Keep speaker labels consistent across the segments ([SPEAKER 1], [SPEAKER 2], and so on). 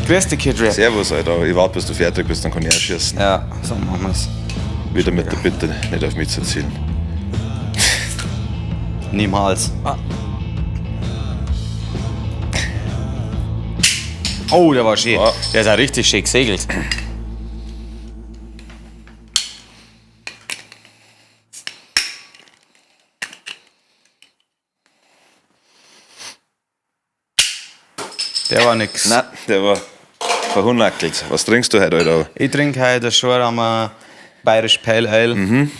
[SPEAKER 1] Grüß dich, Kid Rap.
[SPEAKER 2] Servus, Alter. Ich warte, bis du fertig bist, dann kann ich auch schießen.
[SPEAKER 1] Ja, so machen wir's.
[SPEAKER 2] Wieder mit der Bitte, nicht auf mich zu ziehen.
[SPEAKER 1] Niemals. Oh, der war schön.
[SPEAKER 2] Ja.
[SPEAKER 1] Der ist auch richtig schön gesegelt. Der war nix.
[SPEAKER 2] Nein, der war verhunnackelt. Was trinkst du heute, Alter?
[SPEAKER 1] Ich trinke heute schon einmal Bayerisch Pale Ale. Ein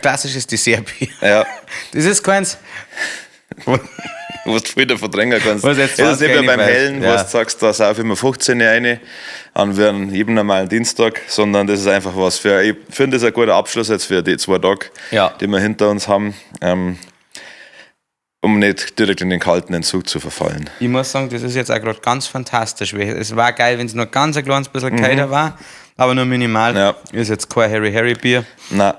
[SPEAKER 1] klassisches Dessertbier.
[SPEAKER 2] Ja.
[SPEAKER 1] Das ist keins.
[SPEAKER 2] Was du wieder verdrängen kannst.
[SPEAKER 1] Was jetzt
[SPEAKER 2] ist das nicht wie beim
[SPEAKER 1] weiß.
[SPEAKER 2] Hellen,
[SPEAKER 1] Ja.
[SPEAKER 2] wo du sagst, da sauf immer 15 rein an jedem normalen Dienstag, sondern das ist einfach was für, ich finde das ein guter Abschluss jetzt für die 2 Tage,
[SPEAKER 1] Ja.
[SPEAKER 2] die wir hinter uns haben, um nicht direkt in den kalten Entzug zu verfallen.
[SPEAKER 1] Ich muss sagen, das ist jetzt auch gerade ganz fantastisch. Es war geil, wenn es nur ganz ein kleines bisschen kälter war, aber nur minimal.
[SPEAKER 2] Ja.
[SPEAKER 1] Ist jetzt kein Harry Bier.
[SPEAKER 2] Nein,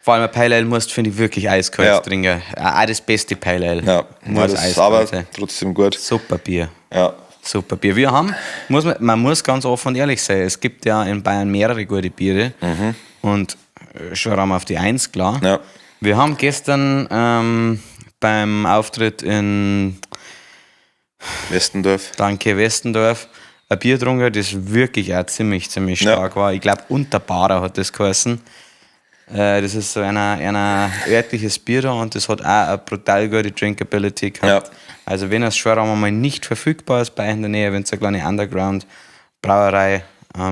[SPEAKER 1] Vor allem ein Pale Ale musst, finde ich, wirklich eiskalt
[SPEAKER 2] Ja.
[SPEAKER 1] trinken. Auch das beste Pale Ale.
[SPEAKER 2] ja,
[SPEAKER 1] Muss
[SPEAKER 2] das ist aber
[SPEAKER 1] sein.
[SPEAKER 2] trotzdem gut.
[SPEAKER 1] Super Bier.
[SPEAKER 2] Ja,
[SPEAKER 1] Super Bier. Wir haben, man muss ganz offen und ehrlich sein, es gibt ja in Bayern mehrere gute Biere und schon haben wir auf die 1, klar.
[SPEAKER 2] ja,
[SPEAKER 1] Wir haben gestern beim Auftritt in
[SPEAKER 2] Westendorf.
[SPEAKER 1] Westendorf ein Bier getrunken, das wirklich auch ziemlich stark war. Ich glaube, Unterbarer hat das geheißen. Das ist so ein örtliches Bier da und das hat auch eine brutal gute Drinkability gehabt.
[SPEAKER 2] Ja.
[SPEAKER 1] Also wenn es schon einmal nicht verfügbar ist bei euch in der Nähe, wenn ihr eine kleine Underground-Brauerei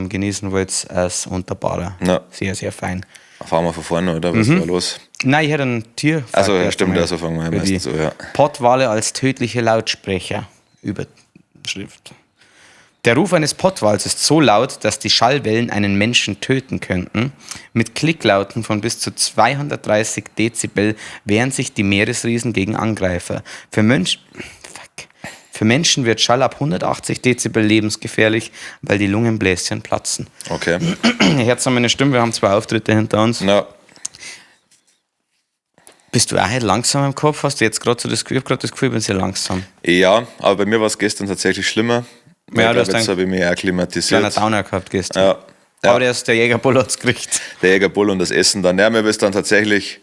[SPEAKER 1] genießen wollt, als Unterbarer.
[SPEAKER 2] Ja.
[SPEAKER 1] Sehr, sehr fein.
[SPEAKER 2] Fahren wir von vorne, oder? Was war los?
[SPEAKER 1] Nein, ich hätte ein Tier.
[SPEAKER 2] Also, ja, stimmt, also fangen wir meistens so, ja.
[SPEAKER 1] Pottwale als tödliche Lautsprecher. Überschrift. Der Ruf eines Pottwals ist so laut, dass die Schallwellen einen Menschen töten könnten. Mit Klicklauten von bis zu 230 Dezibel wehren sich die Meeresriesen gegen Angreifer. Für Menschen wird Schall ab 180 Dezibel lebensgefährlich, weil die Lungenbläschen platzen.
[SPEAKER 2] Okay.
[SPEAKER 1] Ihr hört meine Stimme, wir haben 2 Auftritte hinter uns.
[SPEAKER 2] Na,
[SPEAKER 1] Bist du auch heute langsam im Kopf? Hast du jetzt gerade so das Gefühl, ich bin sehr langsam.
[SPEAKER 2] ja, aber bei mir war es gestern tatsächlich schlimmer.
[SPEAKER 1] Ja,
[SPEAKER 2] Ich
[SPEAKER 1] du hast
[SPEAKER 2] glaube, jetzt habe ich mich
[SPEAKER 1] Kleiner
[SPEAKER 2] akklimatisiert.
[SPEAKER 1] Downer gehabt gestern.
[SPEAKER 2] Ja. Ja.
[SPEAKER 1] Aber der Jägerbull hat es gekriegt.
[SPEAKER 2] Der Jägerbull und das Essen dann. Ja, mir ist dann tatsächlich,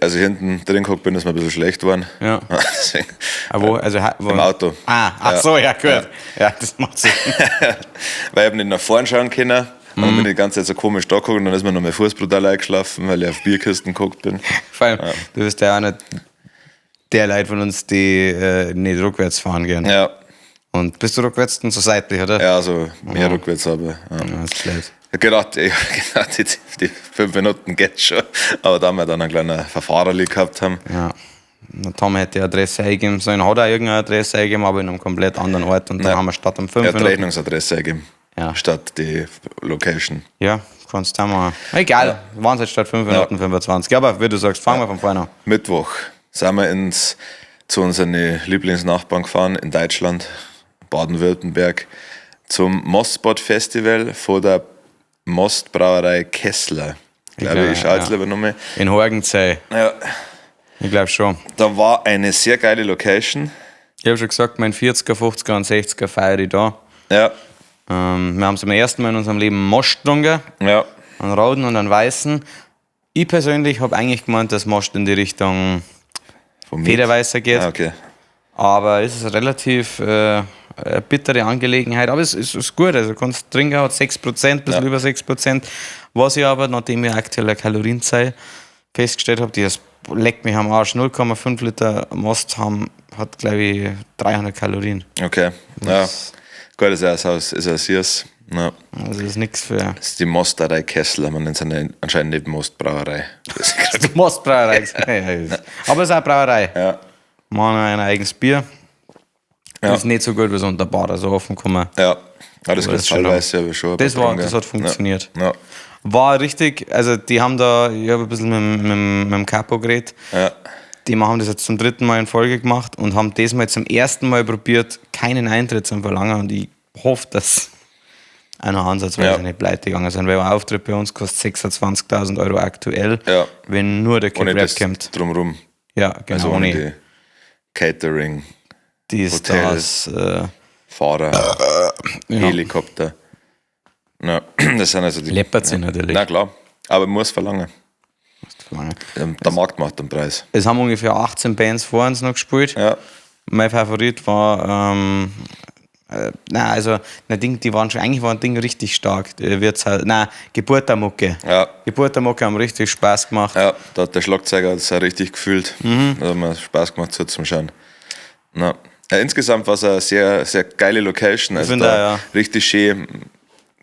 [SPEAKER 2] also hinten drin geguckt bin, ist mir ein bisschen schlecht geworden.
[SPEAKER 1] Ja.
[SPEAKER 2] Deswegen,
[SPEAKER 1] Wo? Wo?
[SPEAKER 2] Im Auto.
[SPEAKER 1] Ach so, ja, gut. Ja, das macht Sinn.
[SPEAKER 2] weil ich hab nicht nach vorn schauen können. Und dann bin ich die ganze Zeit so komisch da geguckt und dann ist mir noch mein Fuß brutal eingeschlafen, weil ich auf Bierkisten geguckt bin.
[SPEAKER 1] Vor allem, du bist ja auch nicht der Leute von uns, die nicht rückwärts fahren gehen.
[SPEAKER 2] Ja,
[SPEAKER 1] Und bist du rückwärts und so seitlich, oder?
[SPEAKER 2] ja, also mehr rückwärts, aber ja.
[SPEAKER 1] Ja, ist schlecht.
[SPEAKER 2] Ich hab gedacht, die 5 Minuten geht schon. Aber da wir dann einen kleinen Verfahrerli gehabt haben.
[SPEAKER 1] Ja. Der Tom hätte die Adresse eingeben sollen, hat er irgendeine Adresse eingegeben, aber in einem komplett anderen Ort. Und dann haben wir statt um 5
[SPEAKER 2] Er hat die
[SPEAKER 1] Minuten.
[SPEAKER 2] Rechnungsadresse eingeben.
[SPEAKER 1] Ja.
[SPEAKER 2] Statt die Location.
[SPEAKER 1] Ja, kannst du auch machen. Egal, waren es jetzt statt 5 Minuten 25. Aber wie du sagst, fangen wir von vorne an.
[SPEAKER 2] Mittwoch sind wir zu unseren Lieblingsnachbarn gefahren in Deutschland, Baden-Württemberg, zum Mostspot Festival von der Mostbrauerei Kessler. Glaube ich, schaue jetzt lieber nochmal.
[SPEAKER 1] In Horgenzey.
[SPEAKER 2] Ja,
[SPEAKER 1] Ich glaube schon.
[SPEAKER 2] da war eine sehr geile Location.
[SPEAKER 1] Ich habe schon gesagt, mein 40er, 50er und 60er feiere ich da.
[SPEAKER 2] Ja,
[SPEAKER 1] Wir haben zum ersten Mal in unserem Leben Most getrunken.
[SPEAKER 2] ja,
[SPEAKER 1] Einen roten und einen weißen. Ich persönlich habe eigentlich gemeint, dass Most in die Richtung
[SPEAKER 2] von mir.
[SPEAKER 1] Federweißer geht.
[SPEAKER 2] Ah, okay.
[SPEAKER 1] Aber es ist eine relativ eine bittere Angelegenheit. Aber es ist gut. Also kannst trinken, hat 6%, ein bisschen über 6%. Was ich aber, nachdem ich aktuell eine Kalorienzahl festgestellt habe, die leckt mich am Arsch. 0,5 Liter Most hat, glaube ich, 300 Kalorien.
[SPEAKER 2] Okay, ja. Gut, das ist ein Siers. Ja.
[SPEAKER 1] Also das ist nichts für...
[SPEAKER 2] Das ist die Mosterei Kessler, man nennt es anscheinend nicht Mostbrauerei.
[SPEAKER 1] Die Mostbrauerei. Aber es ist auch eine Brauerei.
[SPEAKER 2] Ja.
[SPEAKER 1] Machen ein eigenes Bier.
[SPEAKER 2] Ja.
[SPEAKER 1] Ist nicht so gut wie so unter Bar, so offen kommen.
[SPEAKER 2] Ja, das
[SPEAKER 1] das
[SPEAKER 2] gibt
[SPEAKER 1] schon
[SPEAKER 2] teilweise aber schon.
[SPEAKER 1] Das hat funktioniert.
[SPEAKER 2] Ja.
[SPEAKER 1] War richtig, also die haben da, ich habe ein bisschen mit dem Capo geredet.
[SPEAKER 2] Ja.
[SPEAKER 1] Die haben das jetzt zum 3. Mal in Folge gemacht und haben diesmal zum ersten Mal probiert, keinen Eintritt zu verlangen. Und ich hoffe, dass einer ansatzweise nicht pleite gegangen sind, weil ein Auftritt bei uns kostet 26.000 Euro aktuell,
[SPEAKER 2] Ja.
[SPEAKER 1] wenn nur der Kid
[SPEAKER 2] Ohne
[SPEAKER 1] Rap
[SPEAKER 2] das
[SPEAKER 1] kommt.
[SPEAKER 2] drumherum.
[SPEAKER 1] Ja, genau.
[SPEAKER 2] Also ohne
[SPEAKER 1] ohne
[SPEAKER 2] die Catering.
[SPEAKER 1] die
[SPEAKER 2] Hotels.
[SPEAKER 1] Stars,
[SPEAKER 2] Fahrer, Helikopter. Ja, das sind also die.
[SPEAKER 1] Läppert sie natürlich.
[SPEAKER 2] Na klar, aber man muss verlangen.
[SPEAKER 1] Verlangen.
[SPEAKER 2] Der Markt macht den Preis.
[SPEAKER 1] Es haben ungefähr 18 Bands vor uns noch gespielt.
[SPEAKER 2] Ja,
[SPEAKER 1] Mein Favorit war, die waren schon, eigentlich waren Ding richtig stark. Geburtermucke.
[SPEAKER 2] ja,
[SPEAKER 1] Geburtermucke haben richtig Spaß gemacht.
[SPEAKER 2] ja, da hat der Schlagzeuger das auch richtig gefühlt. Da hat mir Spaß gemacht so zum Schauen. Ja. Ja, insgesamt war es eine sehr, sehr geile Location. Also
[SPEAKER 1] finde
[SPEAKER 2] da
[SPEAKER 1] auch, ja.
[SPEAKER 2] richtig schön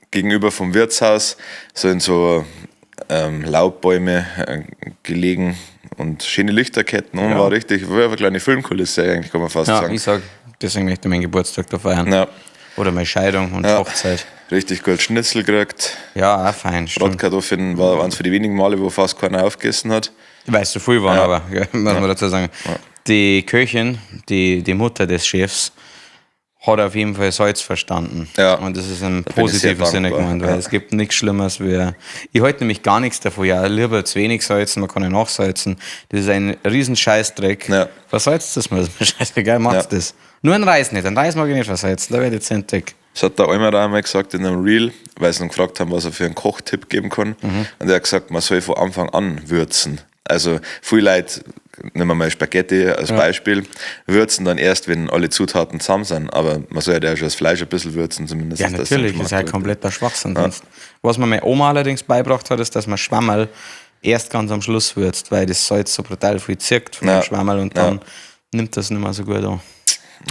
[SPEAKER 2] gegenüber vom Wirtshaus, so in so Laubbäume gelegen und schöne Lichterketten und war eine kleine Filmkulisse eigentlich, kann man fast
[SPEAKER 1] Ja,
[SPEAKER 2] sagen.
[SPEAKER 1] ich sag, deswegen möchte ich meinen Geburtstag da feiern.
[SPEAKER 2] Ja,
[SPEAKER 1] Oder meine Scheidung und Hochzeit.
[SPEAKER 2] richtig gut Schnitzel gekriegt.
[SPEAKER 1] Ja, auch fein, stimmt.
[SPEAKER 2] Bratkartoffeln war eines von den wenigen Male, wo fast keiner aufgegessen hat.
[SPEAKER 1] Ich weiß, so viel waren,
[SPEAKER 2] Ja.
[SPEAKER 1] aber muss man dazu sagen. Die Köchin, die Mutter des Chefs, hat auf jeden Fall Salz verstanden.
[SPEAKER 2] Ja.
[SPEAKER 1] Und das ist im
[SPEAKER 2] Da bin ich sehr
[SPEAKER 1] positiven Sinne
[SPEAKER 2] dankbar.
[SPEAKER 1] gemeint, weil
[SPEAKER 2] Ja.
[SPEAKER 1] es gibt nichts Schlimmeres wie. Ich halte nämlich gar nichts davon. Ja, lieber zu wenig salzen, man kann ja nachsalzen. Das ist ein riesen Scheißdreck.
[SPEAKER 2] Ja.
[SPEAKER 1] Versalzt das mal, das ist mir scheißegal, macht das. Nur ein Reis nicht, ein Reis mag ich nicht versalzen, da werde ich dezent.
[SPEAKER 2] Das hat der Almer auch einmal gesagt in einem Reel, weil sie ihn gefragt haben, was er für einen Kochtipp geben kann. Und er hat gesagt, man soll von Anfang an würzen. Also viele Leute, nehmen wir mal Spaghetti als Beispiel, würzen dann erst, wenn alle Zutaten zusammen sind. Aber man soll ja schon das Fleisch ein bisschen würzen, zumindest.
[SPEAKER 1] Ja,
[SPEAKER 2] dass das
[SPEAKER 1] natürlich,
[SPEAKER 2] den
[SPEAKER 1] das ist
[SPEAKER 2] Geschmack
[SPEAKER 1] ja
[SPEAKER 2] hat.
[SPEAKER 1] kompletter Schwachsinn. Sonst. Was mir meine Oma allerdings beigebracht hat, ist, dass man Schwammerl erst ganz am Schluss würzt, weil das Salz so brutal viel zirkt von dem Schwammerl und dann nimmt das nicht mehr so gut an.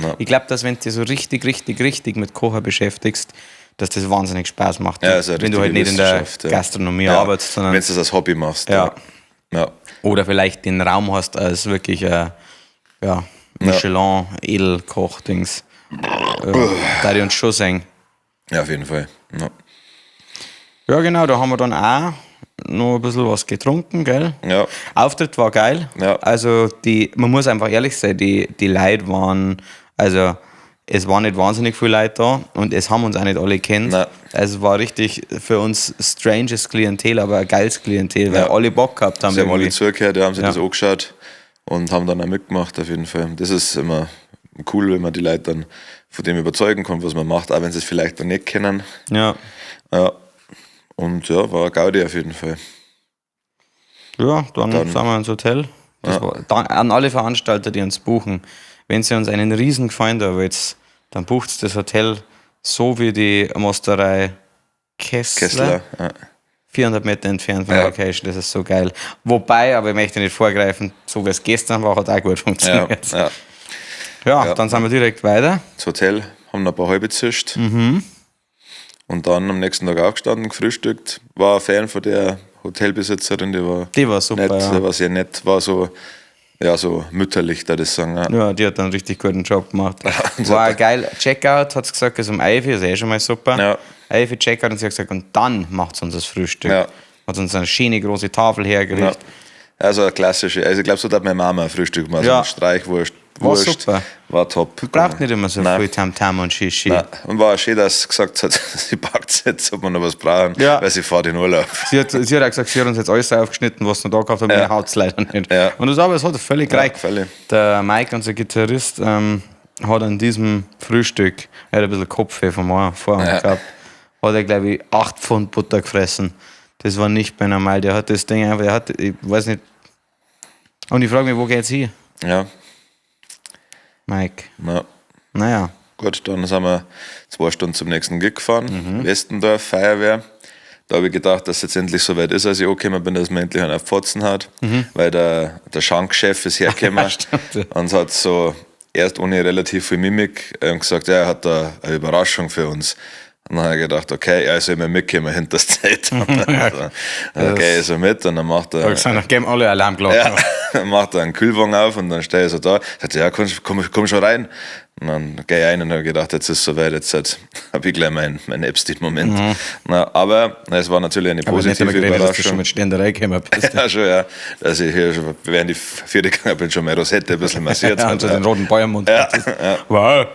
[SPEAKER 2] Ja.
[SPEAKER 1] Ich glaube, dass wenn du dich so richtig mit Kochen beschäftigst, dass das wahnsinnig Spaß macht.
[SPEAKER 2] Ja, also eine
[SPEAKER 1] wenn du halt
[SPEAKER 2] richtige
[SPEAKER 1] nicht in der
[SPEAKER 2] Wissenschaft, ja.
[SPEAKER 1] Gastronomie
[SPEAKER 2] Ja,
[SPEAKER 1] arbeitest, sondern
[SPEAKER 2] wenn du das als Hobby machst.
[SPEAKER 1] Ja.
[SPEAKER 2] Ja.
[SPEAKER 1] oder vielleicht den Raum hast als wirklich Michelin, Edelkoch-Dings. Da die uns schon sehen.
[SPEAKER 2] Ja, auf jeden Fall. Ja.
[SPEAKER 1] Ja, genau, da haben wir dann auch noch ein bisschen was getrunken, gell?
[SPEAKER 2] Ja.
[SPEAKER 1] Auftritt war geil.
[SPEAKER 2] Ja.
[SPEAKER 1] Also, man muss einfach ehrlich sein, die Leute waren, also, es waren nicht wahnsinnig viele Leute da und es haben uns auch nicht alle kennt.
[SPEAKER 2] Nein.
[SPEAKER 1] Also, es war richtig für uns stranges Klientel, aber ein geiles Klientel, weil
[SPEAKER 2] Ja.
[SPEAKER 1] alle Bock gehabt haben.
[SPEAKER 2] Sie haben alle
[SPEAKER 1] irgendwie.
[SPEAKER 2] zugehört, die haben sich
[SPEAKER 1] Ja.
[SPEAKER 2] das angeschaut und haben dann auch mitgemacht, auf jeden Fall. Das ist immer cool, wenn man die Leute dann von dem überzeugen kann, was man macht, auch wenn sie es vielleicht noch nicht kennen.
[SPEAKER 1] Ja.
[SPEAKER 2] Ja. Und ja, war eine Gaudi auf jeden Fall.
[SPEAKER 1] Ja, dann sind wir ins Hotel. Das war, an alle Veranstalter, die uns buchen, wenn sie uns einen riesen Gefallen da wollt, dann bucht das Hotel so wie die Mosterei
[SPEAKER 2] Kessler. Ja.
[SPEAKER 1] 400 Meter entfernt von der Location, das ist so geil. Wobei, aber ich möchte nicht vorgreifen, so wie es gestern war, hat auch gut
[SPEAKER 2] Ja,
[SPEAKER 1] funktioniert.
[SPEAKER 2] ja.
[SPEAKER 1] Ja, dann sind wir direkt weiter.
[SPEAKER 2] Das Hotel, haben noch ein paar halbe zischt. Und dann am nächsten Tag aufgestanden, gefrühstückt. War ein Fan von der Hotelbesitzerin,
[SPEAKER 1] Die war super,
[SPEAKER 2] nett,
[SPEAKER 1] ja.
[SPEAKER 2] die war sehr nett, war so, ja, so mütterlich, da das sagen. Ja.
[SPEAKER 1] Ja, die hat dann einen richtig guten Job gemacht. War ein geil. Checkout, hat sie gesagt, ist um 11 Uhr, ist eh schon mal super.
[SPEAKER 2] Ja.
[SPEAKER 1] 11 Uhr Checkout und sie hat gesagt, und dann macht sie uns das Frühstück.
[SPEAKER 2] Ja.
[SPEAKER 1] Hat uns eine schöne große Tafel
[SPEAKER 2] Ja.
[SPEAKER 1] hergerichtet.
[SPEAKER 2] Also eine klassische, also ich glaube, so hat meine Mama ein Frühstück gemacht,
[SPEAKER 1] Ja.
[SPEAKER 2] so Streichwurst,
[SPEAKER 1] War
[SPEAKER 2] Wurst,
[SPEAKER 1] super.
[SPEAKER 2] war top.
[SPEAKER 1] Braucht nicht immer so
[SPEAKER 2] Nein.
[SPEAKER 1] viel Tamtam und Shishi.
[SPEAKER 2] Nein. Und war auch schön, dass sie gesagt hat, sie packt jetzt, ob wir noch was brauchen,
[SPEAKER 1] Ja.
[SPEAKER 2] weil sie fährt in Urlaub.
[SPEAKER 1] Sie hat auch gesagt, sie hat uns jetzt alles aufgeschnitten, was wir da gehabt haben, meine Haut leider nicht.
[SPEAKER 2] Ja.
[SPEAKER 1] Und das aber, es hat völlig gereicht.
[SPEAKER 2] völlig.
[SPEAKER 1] Der Mike, unser Gitarrist, hat an diesem Frühstück, er hat ein bisschen Kopfweh vorher gehabt, hat er, glaube ich, 8 Pfund Butter gefressen. Das war nicht mehr normal. Der hat das Ding einfach, ich weiß nicht. Und ich frage mich, wo geht's hin,
[SPEAKER 2] Ja,
[SPEAKER 1] Mike?
[SPEAKER 2] ja.
[SPEAKER 1] Naja.
[SPEAKER 2] Gut, dann sind wir 2 Stunden zum nächsten Gig gefahren,
[SPEAKER 1] Mhm.
[SPEAKER 2] Westendorf, Feuerwehr. Da habe ich gedacht, dass es jetzt endlich so weit ist, als ich angekommen bin, dass man endlich einen auf die Fotzen hat, weil der Schankchef ist hergekommen
[SPEAKER 1] Mhm. Stimmt.
[SPEAKER 2] und hat so erst ohne relativ viel Mimik gesagt, ja, er hat da eine Überraschung für uns. Und dann habe ich gedacht, okay, er soll mir mitkommen hinter das Zeit. Okay, so mit und dann macht er...
[SPEAKER 1] Da geben alle Alarmglocken.
[SPEAKER 2] Ja, dann macht er einen Kühlwagen auf und dann stehe ich so da. Sagt er, ja, komm schon rein. Und dann gehe ich rein und habe gedacht, jetzt ist es soweit, jetzt habe ich gleich meinen Epstein-Moment. Aber es war natürlich eine
[SPEAKER 1] Aber nicht
[SPEAKER 2] positive
[SPEAKER 1] damit geredet, dass du schon
[SPEAKER 2] Überraschung.
[SPEAKER 1] mit Ständerei gekommen bist.
[SPEAKER 2] Ja, schon, ja. Dass ich hier schon, während ich 4 gegangen bin, schon meine Rosette ein bisschen massiert.
[SPEAKER 1] Ja, und so den roten Bäuermund.
[SPEAKER 2] Ja,
[SPEAKER 1] Wow.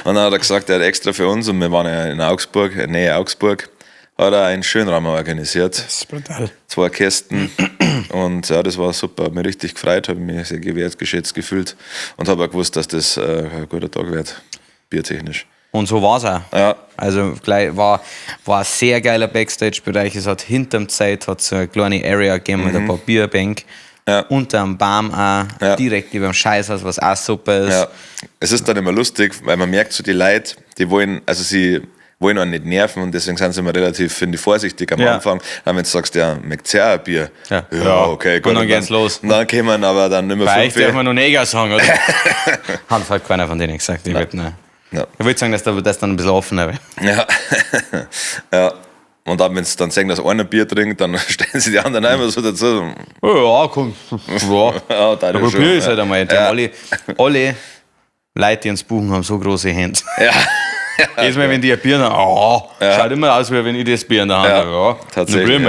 [SPEAKER 2] Und dann hat er gesagt, er hat extra für uns, und wir waren ja in Augsburg, Nähe Augsburg, hat er einen Schönraum organisiert.
[SPEAKER 1] Das ist brutal.
[SPEAKER 2] 2 Kästen. Und ja, das war super. Hat mich richtig gefreut, habe mich sehr wertgeschätzt gefühlt und habe auch gewusst, dass das ein guter Tag wird. biertechnisch.
[SPEAKER 1] Und so war es auch.
[SPEAKER 2] Ja.
[SPEAKER 1] Also gleich war ein sehr geiler Backstage-Bereich. Es hat hinterm Zeit so eine kleine Area gegeben mit ein paar Bierbänk.
[SPEAKER 2] Ja.
[SPEAKER 1] Unterm Baum auch, direkt über dem Scheißhaus, was auch super ist.
[SPEAKER 2] Ja. Es ist dann immer lustig, weil man merkt so, die Leute, die wollen, also sie wollen auch nicht nerven und deswegen sind sie immer relativ, finde ich, vorsichtig am Anfang. Dann wenn du sagst, ja, möchtest du ja ein Bier? Ja, okay, gut.
[SPEAKER 1] Und dann geht's los.
[SPEAKER 2] Und dann kommen aber dann nicht mehr
[SPEAKER 1] Bei euch darf man noch Neger sagen, oder? Hat halt keiner von denen gesagt. Ich würde sagen, dass das dann ein bisschen offener wäre.
[SPEAKER 2] Ja. Ja. Und dann, wenn sie dann sagen, dass einer Bier trinkt, dann stellen sie die anderen einmal so dazu.
[SPEAKER 1] Ja, komm. Ja,
[SPEAKER 2] da
[SPEAKER 1] aber Bier ist halt einmal. Alle Leute, die uns buchen, haben so große Hände.
[SPEAKER 2] Ja.
[SPEAKER 1] Jedes Mal, wenn die ein Bier haben, schaut immer aus, wie wenn ich das Bier in der Hand habe. Ja,
[SPEAKER 2] tatsächlich.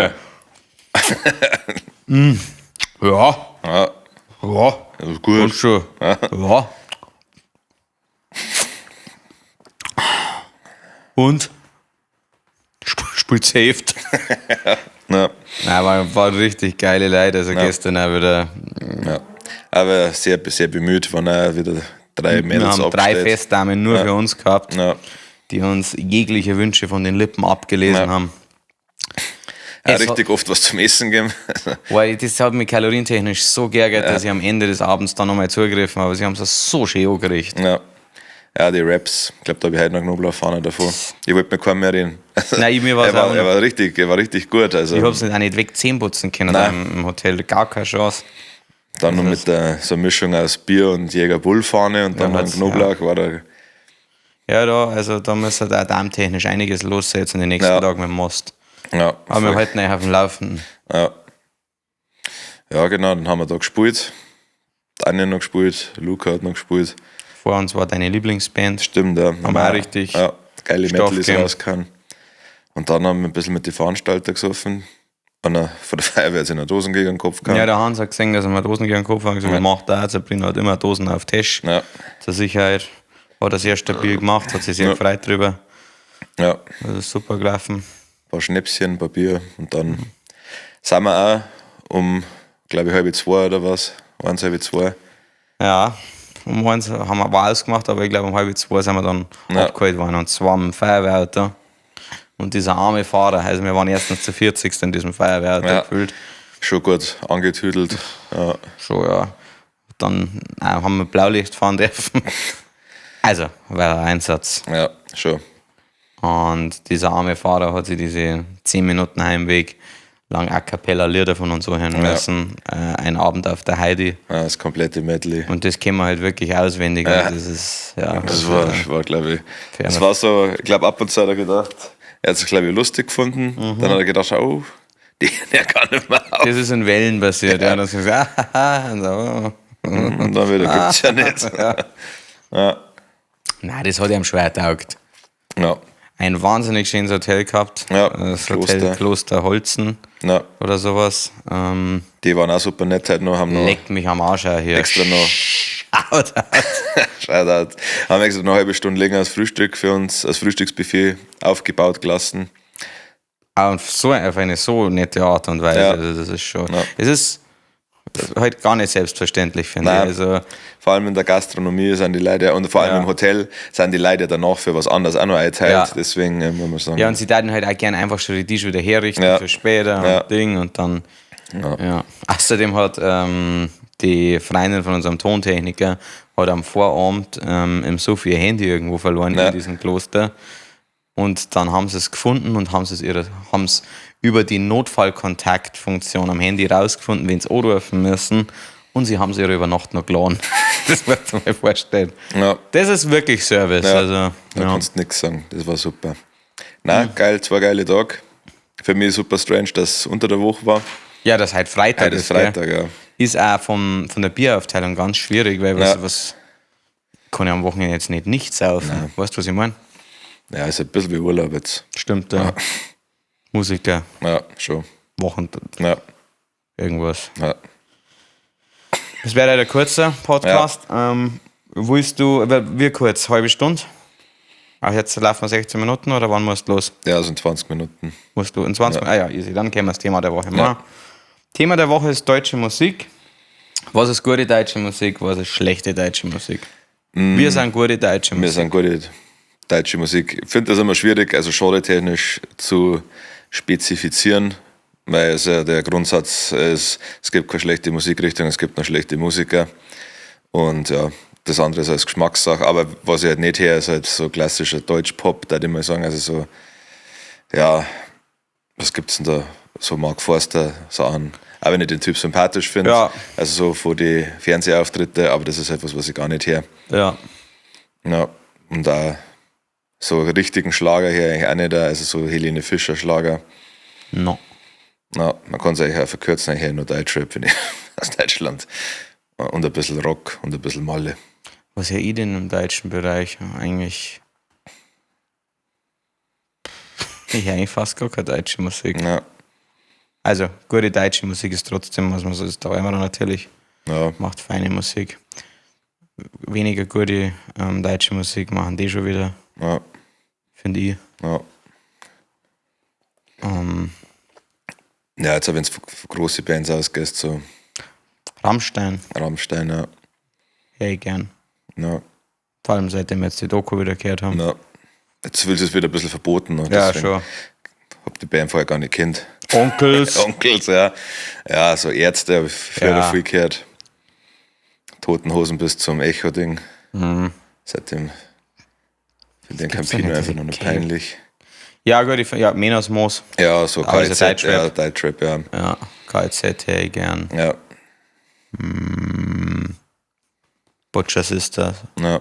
[SPEAKER 1] Ja.
[SPEAKER 2] Das ist gut.
[SPEAKER 1] Und schon. Ja. Und? Spielt safe.
[SPEAKER 2] Ja.
[SPEAKER 1] Nein, war richtig geile Leute. Also gestern auch wieder.
[SPEAKER 2] Ja. Aber sehr, sehr bemüht, waren auch wieder 3 Mädels.
[SPEAKER 1] Wir haben 3 Festdamen nur für uns gehabt, die uns jegliche Wünsche von den Lippen abgelesen haben.
[SPEAKER 2] Ja, richtig oft was zum Essen geben.
[SPEAKER 1] Weil das hat mich kalorientechnisch so geärgert, dass ich am Ende des Abends dann nochmal zugegriffen habe. Aber sie haben es so schön angerichtet.
[SPEAKER 2] Ja, die Raps, ich glaube, da habe ich heute noch Knoblauchpfanne davon. Ich wollte mir keinen mehr reden.
[SPEAKER 1] Nein, mir war es auch
[SPEAKER 2] er war richtig gut. Also.
[SPEAKER 1] Ich habe es auch nicht weg Zähneputzen können im Hotel, gar keine Chance.
[SPEAKER 2] Dann noch mit so einer Mischung aus Bier und Jäger-Bull-Fahne und dann noch Knoblauch war da.
[SPEAKER 1] Ja, da muss halt auch darmtechnisch einiges lossetzen den nächsten Tag mit dem Most.
[SPEAKER 2] Ja,
[SPEAKER 1] aber wir halten euch auf dem Laufenden.
[SPEAKER 2] Ja, genau, dann haben wir da gespielt. Daniel noch gespielt, Luca hat noch gespielt.
[SPEAKER 1] Vor uns war deine Lieblingsband.
[SPEAKER 2] Stimmt, ja.
[SPEAKER 1] Haben wir auch richtig
[SPEAKER 2] geile Medleys rausgehauen. Und dann haben wir ein bisschen mit den Veranstaltern gesoffen. Und von der Feuerwehr sind Dosen gegen den Kopf gehauen.
[SPEAKER 1] Ja, der Hans hat gesehen, dass er mal Dosen gegen den Kopf hat. Also macht da, Sabrina hat immer Dosen auf den Tisch. Ja. Zur Sicherheit. Hat er sehr stabil gemacht, hat sich sehr gefreut drüber. Ja. Das ist super gelaufen.
[SPEAKER 2] Ein paar Schnäpschen, ein paar Bier. Und dann sind wir auch glaube ich, 1:30 oder was. 1:30.
[SPEAKER 1] Ja. Um 1 haben wir aber ausgemacht, aber ich glaube um 1:30 sind wir dann abgeholt worden. Und zwar im Feuerwehrauto. Und dieser arme Fahrer, also wir waren erstens zu 40. in diesem Feuerwehrauto gefühlt.
[SPEAKER 2] Schon gut angetüdelt. Ja.
[SPEAKER 1] Schon, ja. Dann haben wir Blaulicht fahren dürfen. Also, war ein Einsatz.
[SPEAKER 2] Ja, schon.
[SPEAKER 1] Und dieser arme Fahrer hat sich diese 10 Minuten Heimweg lang a cappella Lieder von uns hören müssen. Ein Abend auf der Heidi.
[SPEAKER 2] Ja, das komplette Medley.
[SPEAKER 1] Und das kennen wir halt wirklich auswendig.
[SPEAKER 2] Ja.
[SPEAKER 1] Und das ist,
[SPEAKER 2] das war glaube ich. Das war so, ich glaube, ab und zu hat er gedacht, er hat sich, glaube ich, lustig gefunden. Dann hat er gedacht, oh, der kann nicht mehr auf.
[SPEAKER 1] Das ist in Wellen passiert. Ja. Dann gesagt,
[SPEAKER 2] und dann wieder, gibt's ja nicht. Ja.
[SPEAKER 1] Nein, das hat ihm schwer getaugt.
[SPEAKER 2] Ja.
[SPEAKER 1] Ein wahnsinnig schönes Hotel gehabt.
[SPEAKER 2] Ja,
[SPEAKER 1] das Hotel Kloster Holzen oder sowas.
[SPEAKER 2] Die waren auch super nett heute noch. Haben noch
[SPEAKER 1] leckt mich am Arsch auch hier.
[SPEAKER 2] Extra noch. Shoutout. Haben extra noch eine halbe Stunde länger als Frühstück für uns, als Frühstücksbuffet aufgebaut gelassen.
[SPEAKER 1] Auf eine so nette Art und Weise. Also das ist schon. Ja. Es ist halt gar nicht selbstverständlich, finde ich. Also,
[SPEAKER 2] vor allem in der Gastronomie sind die Leute, und vor allem im Hotel sind die Leute danach für was anderes auch noch eingeteilt. Ja. Deswegen muss man sagen.
[SPEAKER 1] Ja, und sie daten halt auch gerne einfach schon die Tische wieder herrichten für später und Ding und dann. Ja. Außerdem hat die Freundin von unserem Tontechniker hat am Vorabend im Suff ihr Handy irgendwo verloren in diesem Kloster. Und dann haben sie es gefunden und haben es über die Notfallkontaktfunktion am Handy rausgefunden, wenn sie anrufen müssen. Und sie haben es ihre über Nacht noch geladen. Das musst du mir vorstellen. Ja. Das ist wirklich Service.
[SPEAKER 2] Ja,
[SPEAKER 1] also,
[SPEAKER 2] da kannst du nichts sagen. Das war super. Nein, geil, 2 geile Tage. Für mich super strange, dass es unter der Woche war.
[SPEAKER 1] Ja, das halt Freitag
[SPEAKER 2] ist. Freitag, ja.
[SPEAKER 1] Ist auch von der Bieraufteilung ganz schwierig, weil was kann ich am Wochenende jetzt nicht saufen. Nein. Weißt du, was ich meine?
[SPEAKER 2] Ja, ist ein bisschen wie Urlaub jetzt.
[SPEAKER 1] Stimmt, ja. Musiker.
[SPEAKER 2] Ja, schon.
[SPEAKER 1] Wochen.
[SPEAKER 2] Ja.
[SPEAKER 1] Irgendwas.
[SPEAKER 2] Ja.
[SPEAKER 1] Das wäre der kurze Podcast. Ja. Willst du, wie kurz? Halbe Stunde? Auch jetzt laufen wir 16 Minuten oder wann musst du los?
[SPEAKER 2] Ja, sind 20 Minuten.
[SPEAKER 1] Musst du in 20 Minuten? Ja, easy. Dann können wir das Thema der Woche machen. Thema der Woche ist deutsche Musik. Was ist gute deutsche Musik? Was ist schlechte deutsche Musik? Wir sind gute deutsche
[SPEAKER 2] Wir
[SPEAKER 1] Musik.
[SPEAKER 2] sind gute deutsche Musik. Ich finde das immer schwierig, also genretechnisch zu spezifizieren, weil es ja der Grundsatz ist, es gibt keine schlechte Musikrichtung, es gibt nur schlechte Musiker. Und ja, das andere ist als Geschmackssache. Aber was ich halt nicht her, ist halt so klassischer Deutsch-Pop, da ich mal sagen, also so, ja, was gibt's denn da? So Mark Forster Sachen. Auch wenn ich den Typ sympathisch finde.
[SPEAKER 1] Ja.
[SPEAKER 2] Also so von den Fernsehauftritte, aber das ist etwas, was ich gar nicht her.
[SPEAKER 1] Ja.
[SPEAKER 2] Ja, und da so einen richtigen Schlager hier eigentlich auch nicht, also so Helene Fischer Schlager.
[SPEAKER 1] No.
[SPEAKER 2] Na, man kann es eigentlich auch verkürzen, eigentlich nur Deutschrap, finde ich, aus Deutschland. Und ein bisschen Rock und ein bisschen Malle.
[SPEAKER 1] Was ja ich denn im deutschen Bereich eigentlich. Ich höre eigentlich fast gar keine deutsche Musik.
[SPEAKER 2] Ja,
[SPEAKER 1] Also, gute deutsche Musik ist trotzdem, was man so ist, da immer natürlich.
[SPEAKER 2] ja,
[SPEAKER 1] Macht feine Musik. Weniger gute deutsche Musik machen die schon wieder,
[SPEAKER 2] ja,
[SPEAKER 1] finde ich.
[SPEAKER 2] ja. Ja, jetzt wenn es von große Bands ausgeht, so
[SPEAKER 1] Rammstein,
[SPEAKER 2] Rammstein, ja.
[SPEAKER 1] höre ich gern.
[SPEAKER 2] Ja,
[SPEAKER 1] Vor allem seitdem wir jetzt die Doku wieder gehört haben.
[SPEAKER 2] ja. Jetzt will es wieder ein bisschen verboten. Und
[SPEAKER 1] Ja,
[SPEAKER 2] deswegen
[SPEAKER 1] schon.
[SPEAKER 2] hab die Band vorher gar nicht kennt.
[SPEAKER 1] Onkels.
[SPEAKER 2] Onkels, ja. Ja, so Ärzte habe ich früher
[SPEAKER 1] Ja.
[SPEAKER 2] viel gehört. Toten Hosen bis zum Echo-Ding. Seitdem finde ich den
[SPEAKER 1] gibt's
[SPEAKER 2] Campino
[SPEAKER 1] ja nicht,
[SPEAKER 2] einfach nur noch
[SPEAKER 1] okay.
[SPEAKER 2] peinlich.
[SPEAKER 1] Ja, gut, ja, Menos Moos.
[SPEAKER 2] Ja, so
[SPEAKER 1] Aber ist
[SPEAKER 2] KIZ,
[SPEAKER 1] ja Deutschrap.
[SPEAKER 2] ja, Deutschrap, ja.
[SPEAKER 1] Ja, KZ höre ich gern.
[SPEAKER 2] Ja,
[SPEAKER 1] Butcher Sisters,
[SPEAKER 2] ja.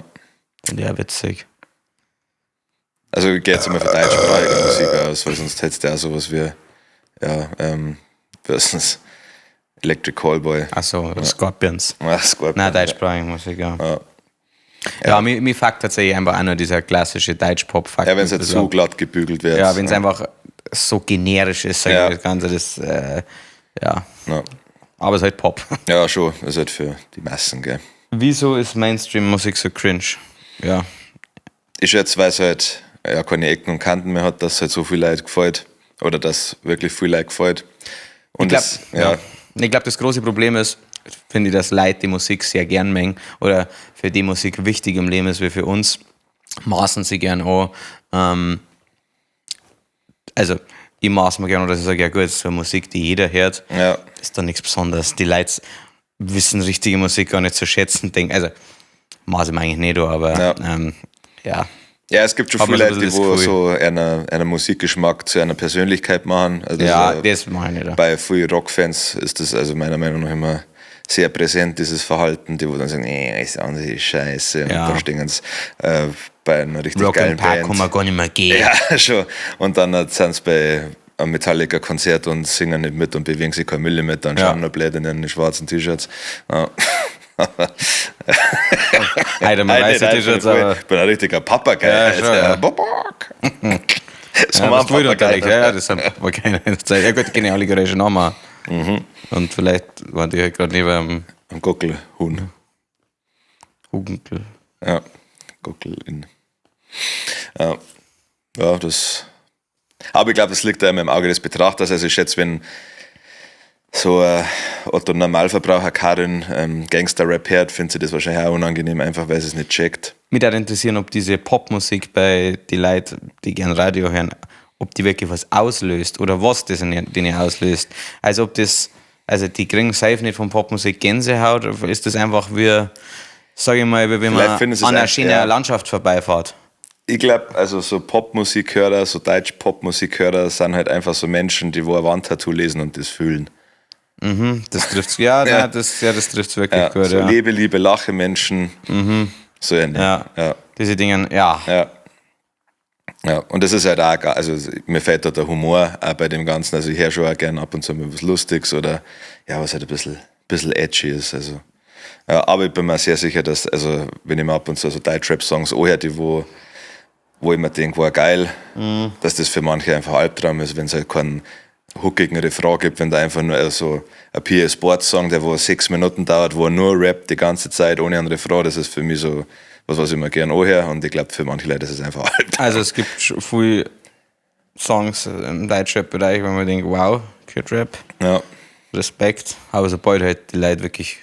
[SPEAKER 1] finde ich auch witzig.
[SPEAKER 2] Also ich gehe jetzt immer für deutschsprachige Musik aus, weil sonst hättest du auch sowas wie, ja, versus Electric Callboy.
[SPEAKER 1] Achso, Scorpions.
[SPEAKER 2] Scorpion.
[SPEAKER 1] Nein, deutschsprachige Musik, ja.
[SPEAKER 2] Ja.
[SPEAKER 1] Ja, mir fuckt tatsächlich einfach auch nur dieser klassische Deutsch-Pop-Fakt.
[SPEAKER 2] Ja, wenn es jetzt zu glatt gebügelt wird.
[SPEAKER 1] Ja, wenn es einfach so generisch ist, sag
[SPEAKER 2] Ja.
[SPEAKER 1] ich das Ganze, das, ja.
[SPEAKER 2] Ja.
[SPEAKER 1] Aber es ist halt Pop.
[SPEAKER 2] Ja, schon. Das ist halt für die Massen, gell.
[SPEAKER 1] Wieso ist Mainstream-Musik so cringe? Ja.
[SPEAKER 2] Ich schätze, weil es halt ja, keine Ecken und Kanten mehr hat, dass halt so viel Leute gefällt. Oder dass wirklich viel Leute gefällt. Und
[SPEAKER 1] Ich glaube, das große Problem ist, finde ich, dass Leute die Musik sehr gern mengen oder für die Musik wichtig im Leben ist wie für uns, maßen sie gern an. Also, ich maß mir gern, oder ich sage, ja gut, so Musik, die jeder hört,
[SPEAKER 2] Ja.
[SPEAKER 1] ist da nichts Besonderes. Die Leute wissen richtige Musik gar nicht zu schätzen. Also, maß ich mir eigentlich nicht, aber
[SPEAKER 2] Ja.
[SPEAKER 1] ja.
[SPEAKER 2] Ja, es gibt schon
[SPEAKER 1] Hat man
[SPEAKER 2] viele
[SPEAKER 1] so ein
[SPEAKER 2] Leute, die
[SPEAKER 1] bisschen
[SPEAKER 2] wo
[SPEAKER 1] das Gefühl.
[SPEAKER 2] so einen Musikgeschmack zu einer Persönlichkeit machen. Also
[SPEAKER 1] Ja,
[SPEAKER 2] so,
[SPEAKER 1] das mache ich nicht.
[SPEAKER 2] bei vielen Rockfans ist das also meiner Meinung nach immer sehr präsent, dieses Verhalten, die wo dann sagen, ist andere Scheiße. Und
[SPEAKER 1] Ja.
[SPEAKER 2] dann stehen sie bei einer richtig
[SPEAKER 1] Rock
[SPEAKER 2] geilen
[SPEAKER 1] and Park
[SPEAKER 2] Band.
[SPEAKER 1] kann man gar nicht mehr gehen.
[SPEAKER 2] Ja, schon. Und dann sind sie bei einem Metallica-Konzert und singen nicht mit und bewegen sich kein Millimeter und
[SPEAKER 1] Ja.
[SPEAKER 2] schauen nur blöd in den schwarzen T-Shirts. Ja.
[SPEAKER 1] Alter, man weiß die T-Shirts, aber...
[SPEAKER 2] Ich bin ein richtiger Papagei.
[SPEAKER 1] Ja, schon, ja.
[SPEAKER 2] Bobok. So
[SPEAKER 1] Ja,
[SPEAKER 2] machen
[SPEAKER 1] das tut
[SPEAKER 2] Papagei.
[SPEAKER 1] unterricht, ja, das sind aber keine Zeit. Ja gut, die kennen alle gleiche Namen. Und vielleicht waren die halt gerade neben einem
[SPEAKER 2] Ein Gockelhuhn.
[SPEAKER 1] Hugendl.
[SPEAKER 2] Ja, Gockel in. Ja, ja, das. Aber ich glaube, das liegt da immer im Auge des Betrachters. Also ich schätze, wenn so ein Otto Normalverbraucher Karin Gangster-Rap hört, findet sie das wahrscheinlich auch unangenehm, einfach weil sie es nicht checkt.
[SPEAKER 1] Mich würde interessieren, ob diese Popmusik bei den Leuten, die gern Radio hören, ob die wirklich was auslöst oder was das in denen auslöst. Also ob das, also die kriegen safe nicht von Popmusik Gänsehaut, oder ist das einfach wie, sag ich mal, wie wenn
[SPEAKER 2] Vielleicht
[SPEAKER 1] man
[SPEAKER 2] finden sie es
[SPEAKER 1] an einer
[SPEAKER 2] echt,
[SPEAKER 1] schönen
[SPEAKER 2] ja.
[SPEAKER 1] Landschaft vorbeifährt.
[SPEAKER 2] Ich glaube, also so Popmusikhörer, so Deutsch-Popmusikhörer sind halt einfach so Menschen, die wo ein Wandtattoo lesen und das fühlen.
[SPEAKER 1] Das trifft's, ja,
[SPEAKER 2] Ja.
[SPEAKER 1] nein, das trifft's wirklich
[SPEAKER 2] Ja,
[SPEAKER 1] gut,
[SPEAKER 2] so
[SPEAKER 1] ja.
[SPEAKER 2] Lebe, Liebe, Lache Menschen. So ähnlich.
[SPEAKER 1] Ja.
[SPEAKER 2] Ja.
[SPEAKER 1] Diese Dinge, ja.
[SPEAKER 2] Ja. Ja, und das ist halt auch, also mir fällt da der Humor auch bei dem Ganzen. Also ich höre schon auch gerne ab und zu mal was Lustiges oder ja, was halt ein bisschen edgy ist. Also, ja, aber ich bin mir sehr sicher, dass, also wenn ich mir ab und zu so Deutschrap-Songs anhöre, die wo ich mir denke, war geil, dass das für manche einfach Albtraum ist, wenn es halt keinen hookigen Refrain gibt, wenn da einfach nur so ein PA Sports Song, der wo 6 Minuten dauert, wo er nur rappt die ganze Zeit ohne einen Refrain, das ist für mich so was ich mir gerne anhöre und ich glaube für manche Leute ist es einfach Albtraum.
[SPEAKER 1] Also es gibt schon viele Songs im Deutschrap-Bereich, wo man denkt, wow, Kid Rap,
[SPEAKER 2] Ja,
[SPEAKER 1] Respekt. Aber sobald halt die Leute wirklich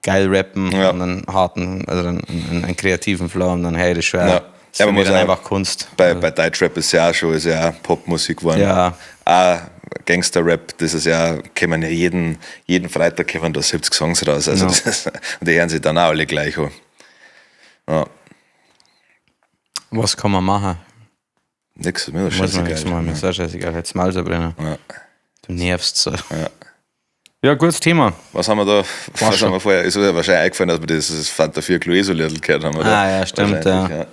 [SPEAKER 1] geil rappen
[SPEAKER 2] Ja.
[SPEAKER 1] und einen harten, also einen kreativen Flow und dann, hey, das ist schon
[SPEAKER 2] Ja.
[SPEAKER 1] das ist für
[SPEAKER 2] man
[SPEAKER 1] mich
[SPEAKER 2] muss
[SPEAKER 1] dann
[SPEAKER 2] auch-
[SPEAKER 1] einfach Kunst.
[SPEAKER 2] Bei Deutschrap ist ja auch schon ist ja auch Popmusik geworden.
[SPEAKER 1] Ja.
[SPEAKER 2] Auch Gangster-Rap, das ist ja, kommen ja jeden Freitag kommen da 70 Songs raus. Also
[SPEAKER 1] Ja.
[SPEAKER 2] das ist, und die hören sich dann auch alle gleich an. Ja.
[SPEAKER 1] Was kann man machen?
[SPEAKER 2] Nix, mir ist
[SPEAKER 1] Muss man nichts
[SPEAKER 2] scheißegal.
[SPEAKER 1] machen, mir ist auch scheißegal, jetzt mal so brennen.
[SPEAKER 2] Ja.
[SPEAKER 1] Du nervst so.
[SPEAKER 2] Ja.
[SPEAKER 1] Ja, gutes Thema.
[SPEAKER 2] Was haben wir da? Was
[SPEAKER 1] schon.
[SPEAKER 2] haben wir vorher? Ist mir wahrscheinlich eingefallen, dass wir das Fanta 4 Clueso-Liedl gehört haben, oder?
[SPEAKER 1] Ah, ja, stimmt,
[SPEAKER 2] Wahrscheinlich,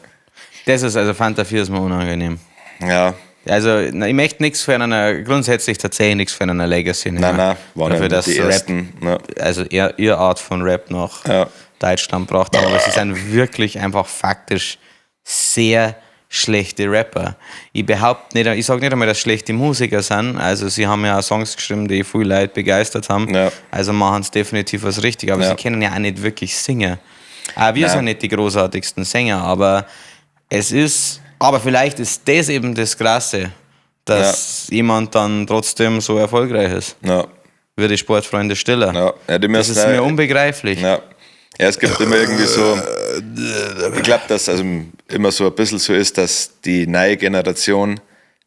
[SPEAKER 1] Das ist, also Fanta 4 ist mir unangenehm.
[SPEAKER 2] Ja,
[SPEAKER 1] Also, na, ich möchte nichts für einer, grundsätzlich tatsächlich nichts für einer Legacy nehmen.
[SPEAKER 2] nein, waren
[SPEAKER 1] Dafür,
[SPEAKER 2] ja
[SPEAKER 1] dass
[SPEAKER 2] die
[SPEAKER 1] Rap,
[SPEAKER 2] ersten. Ja.
[SPEAKER 1] also ihr Art von Rap nach
[SPEAKER 2] Ja.
[SPEAKER 1] Deutschland braucht, aber sie sind wirklich einfach faktisch sehr schlechte Rapper. Ich behaupte nicht, ich sage nicht einmal, dass schlechte Musiker sind, also sie haben ja auch Songs geschrieben, die viele Leute begeistert haben,
[SPEAKER 2] Ja.
[SPEAKER 1] also machen es definitiv was richtig, aber
[SPEAKER 2] Ja.
[SPEAKER 1] sie können ja auch nicht wirklich singen. Auch wir
[SPEAKER 2] Nein.
[SPEAKER 1] sind nicht die großartigsten Sänger, aber vielleicht ist das eben das Krasse, dass jemand dann trotzdem so erfolgreich ist.
[SPEAKER 2] Ja.
[SPEAKER 1] Wie die Sportfreunde Stiller.
[SPEAKER 2] Ja. Ja, die
[SPEAKER 1] Das
[SPEAKER 2] müssen
[SPEAKER 1] ist
[SPEAKER 2] auch-
[SPEAKER 1] mir unbegreiflich.
[SPEAKER 2] Ja. Ja, es gibt immer irgendwie so, ich glaube, dass also immer so ein bisschen so ist, dass die neue Generation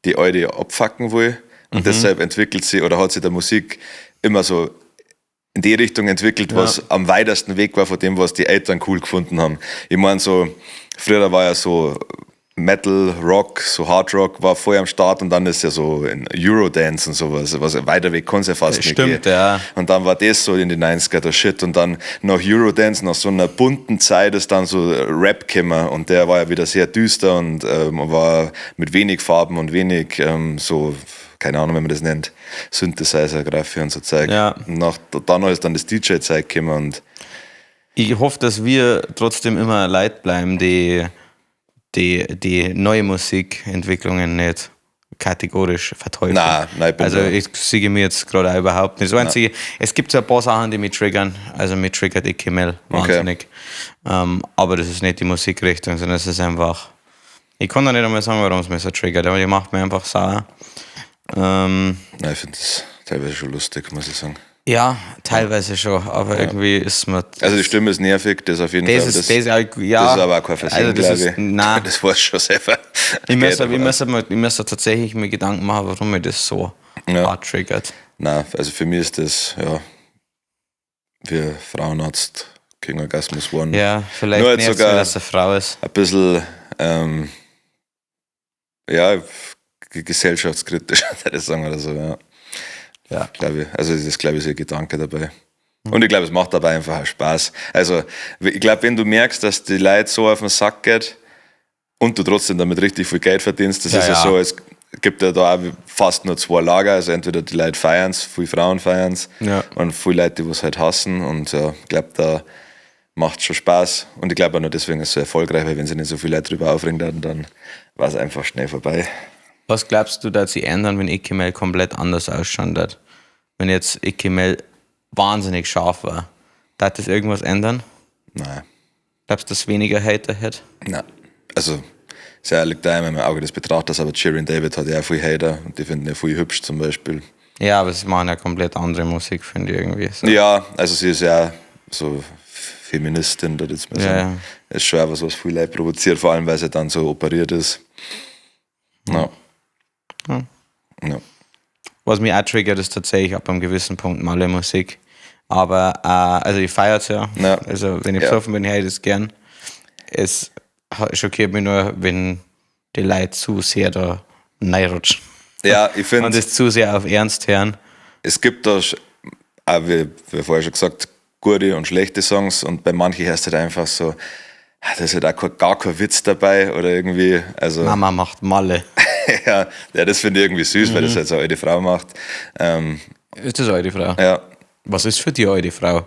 [SPEAKER 2] die alte abfacken will und deshalb entwickelt sie oder hat sich der Musik immer so in die Richtung entwickelt, was am weitesten Weg war von dem, was die Eltern cool gefunden haben. Ich meine so, früher war ja so Metal, Rock, so Hard Rock war vorher am Start und dann ist ja so in Eurodance und sowas, was weiter weg kann es ja fast nicht
[SPEAKER 1] Stimmt,
[SPEAKER 2] gehen.
[SPEAKER 1] ja.
[SPEAKER 2] Und dann war das so in den 90er der Shit und dann nach Eurodance, nach so einer bunten Zeit ist dann so Rap gekommen und der war ja wieder sehr düster und war mit wenig Farben und wenig so, keine Ahnung, wie man das nennt, Synthesizer-Grafik und so Zeug.
[SPEAKER 1] Ja.
[SPEAKER 2] Und danach ist dann das DJ-Zeug gekommen und
[SPEAKER 1] Ich hoffe, dass wir trotzdem immer Leute bleiben, die neue Musikentwicklungen nicht kategorisch verteufeln.
[SPEAKER 2] Nein, ich bin
[SPEAKER 1] also
[SPEAKER 2] da.
[SPEAKER 1] ich sehe mir jetzt gerade auch überhaupt nicht. Das Einzige, es gibt so ein paar Sachen, die mich triggern. Also mich triggert XML wahnsinnig. Aber das ist nicht die Musikrichtung, sondern es ist einfach... Ich kann da nicht einmal sagen, warum es mich so triggert, aber die macht mir einfach sauer.
[SPEAKER 2] nein, ich finde das teilweise schon lustig, muss ich sagen.
[SPEAKER 1] Ja, teilweise schon, aber irgendwie ist mir...
[SPEAKER 2] Also die Stimme ist nervig, das auf jeden Fall.
[SPEAKER 1] Das ist ja,
[SPEAKER 2] das ist aber auch kein Versehen,
[SPEAKER 1] also das
[SPEAKER 2] glaube
[SPEAKER 1] ist,
[SPEAKER 2] ich.
[SPEAKER 1] nein.
[SPEAKER 2] Das war schon selber.
[SPEAKER 1] Ich müsste tatsächlich mir Gedanken machen, warum mir das so
[SPEAKER 2] Ja.
[SPEAKER 1] hart triggert.
[SPEAKER 2] Nein, also für mich ist das, ja, wie Frauenarzt gegen Orgasmus One.
[SPEAKER 1] Ja, vielleicht
[SPEAKER 2] Nur jetzt
[SPEAKER 1] nervt's
[SPEAKER 2] sogar-
[SPEAKER 1] mir, dass eine Frau ist.
[SPEAKER 2] Ein bisschen, ja, gesellschaftskritisch, würde ich sagen, oder so, ja.
[SPEAKER 1] Ja.
[SPEAKER 2] Glaube ich. Also das ist, glaube ich, so ein Gedanke dabei. Und ich glaube, es macht dabei einfach auch Spaß. Also ich glaube, wenn du merkst, dass die Leute so auf den Sack geht und du trotzdem damit richtig viel Geld verdienst, das
[SPEAKER 1] Ja,
[SPEAKER 2] ist ja
[SPEAKER 1] ja.
[SPEAKER 2] so, es gibt ja da auch fast nur zwei Lager. Also entweder die Leute feiern es, viele Frauen feiern es
[SPEAKER 1] Ja.
[SPEAKER 2] und viele Leute, die es halt hassen. Und ja, ich glaube, da macht schon Spaß. Und ich glaube auch nur deswegen ist es so erfolgreich, weil wenn sich nicht so viele Leute drüber aufregen, dann war es einfach schnell vorbei.
[SPEAKER 1] Was glaubst du, dass sich ändern, wenn XML komplett anders ausschauen wird? Wenn jetzt XML wahnsinnig scharf war, darf das irgendwas ändern?
[SPEAKER 2] Nein.
[SPEAKER 1] Glaubst du, dass weniger Hater hat?
[SPEAKER 2] Nein. Also, sehr liegt da immer im Auge des Betrachters, aber Shirin David hat ja auch viele Hater und die finden ja viel hübsch zum Beispiel.
[SPEAKER 1] Ja, aber sie machen ja komplett andere Musik, finde ich irgendwie. So.
[SPEAKER 2] Ja, also sie ist ja so Feministin, würde ich jetzt mal
[SPEAKER 1] Ja,
[SPEAKER 2] sagen. Ist schon auch was viele Leute provoziert, vor allem weil sie dann so operiert ist. Ja.
[SPEAKER 1] Ja.
[SPEAKER 2] Ja.
[SPEAKER 1] Was mich auch triggert, ist tatsächlich ab einem gewissen Punkt Malle Musik. Aber, also ich feiere es ja.
[SPEAKER 2] Ja.
[SPEAKER 1] Also wenn ich
[SPEAKER 2] Ja.
[SPEAKER 1] besoffen bin, höre ich das gern. Es schockiert mich nur, wenn die Leute zu sehr da reinrutschen.
[SPEAKER 2] Ja, ich
[SPEAKER 1] Und
[SPEAKER 2] finde,
[SPEAKER 1] das zu sehr auf Ernst hören.
[SPEAKER 2] es gibt da, auch wie vorher schon gesagt, gute und schlechte Songs und bei manchen hörst du halt einfach so, da ist halt auch gar kein Witz dabei oder irgendwie, also
[SPEAKER 1] Mama macht Malle.
[SPEAKER 2] ja, das finde ich irgendwie süß, weil das halt so eine alte Frau macht.
[SPEAKER 1] Ist das eure Frau?
[SPEAKER 2] Ja,
[SPEAKER 1] Was ist für die eure Frau?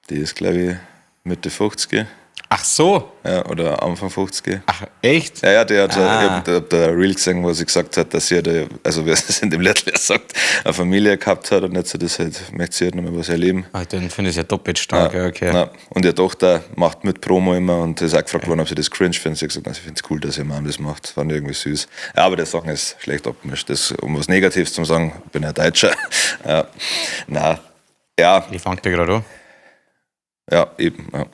[SPEAKER 2] die ist, glaube ich, Mitte 50,
[SPEAKER 1] Ach so.
[SPEAKER 2] ja, oder Anfang 50.
[SPEAKER 1] Ach, echt?
[SPEAKER 2] Ja, die hat,
[SPEAKER 1] Ah.
[SPEAKER 2] ich hab der Reel gesehen, wo sie gesagt hat, dass sie, also wie es in dem Lied sagt, eine Familie gehabt hat und jetzt so das halt, möchte sie halt noch mal was erleben.
[SPEAKER 1] Ah, dann finde ich es ja doppelt stark. Ja, okay.
[SPEAKER 2] Ja. Und ihre Tochter macht mit Promo immer und ist auch gefragt worden, ob sie das cringe findet. Sie hat gesagt, sie findet es cool, dass ihre Mom das macht. Fand ich irgendwie süß. Ja, aber der Song ist schlecht abgemischt. Das, um was Negatives zu sagen, ich bin ja Deutscher. Ja. Na, ja,
[SPEAKER 1] Ich fange dir gerade an.
[SPEAKER 2] Ja, eben. Ja.